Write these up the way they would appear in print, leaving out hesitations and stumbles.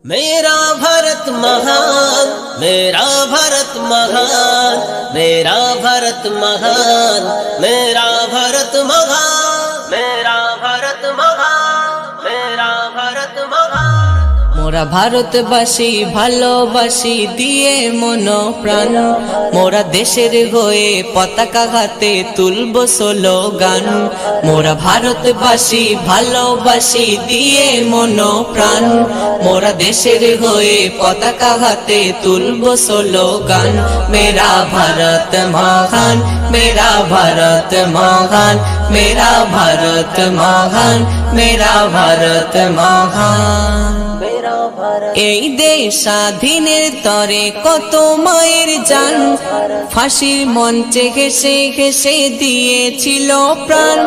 मेरा भारत महान, मेरा भारत महान, मेरा भारत महान, मेरा भारत महान, मेरा भारत महान, मेरा भारत महान। মোরা ভারতবাসী ভালোবাসি দিয়ে মন প্রাণ, মোরা দেশের হয়ে পতাকা হাতে তুলব স্লোগান। মোরা ভারতবাসী ভালোবাসি দিয়ে মন প্রাণ, মোরা দেশের হয়ে পতাকা হাতে তুলব স্লোগান। মেরা ভারত মহান, মেরা ভারত মহান, মেরা ভারত মহান, মেরা ভারত মহান। এই দেশ স্বাধীনের তরে কত মায়ের জান, ফাঁসির মঞ্চে ঘেসে ঘেসে দিয়েছিল প্রাণ।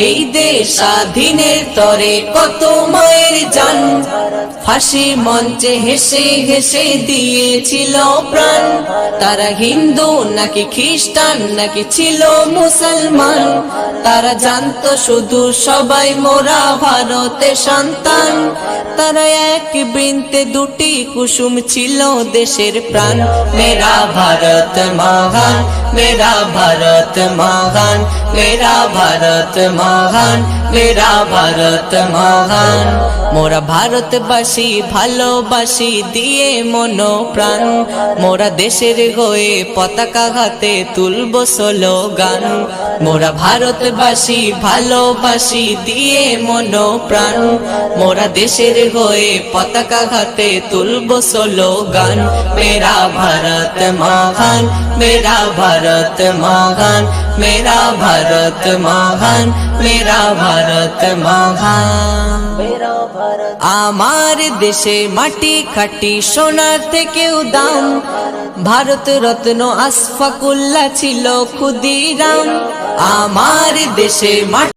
এই দেশ স্বাধীনের তরে কত মায়ের জান, ফাঁসির মঞ্চে হেসে হেসে দিয়েছিল প্রাণ। তারা হিন্দু নাকি খ্রিস্টান নাকি ছিল মুসলমান, তারা জানতো শুধু সবাই মোরা ভারতের সন্তান। তারা এক বৃন্তে দুটি কুসুম ছিল দেশের প্রাণ। মেরা ভারত মহান, মেরা ভারত মহান, মেরা ভারত মহান, মেরা ভারত মহান। মোরা ভারতবাসী ভালোবাসি দিয়ে মন প্রাণ, মোরা দেশের হয়ে পতাকা হাতে তুলব স্লোগান। মোরা ভারতবাসী ভালোবাসি দিয়ে মন প্রাণ, মোরা দেশের হয়ে পতাকা হাতে তুলব স্লোগান। মেরা ভারত মহান, মেরা ভারত মহান, মেরা ভারত মহান, মেরা ভারত মহান। আমার দেশে মাটি খাটি সোনার থেকেও দাম, ভারত রত্ন আশফাকুল্লাহ ছিল ক্ষুদিরাম। আমার দেশে মাটি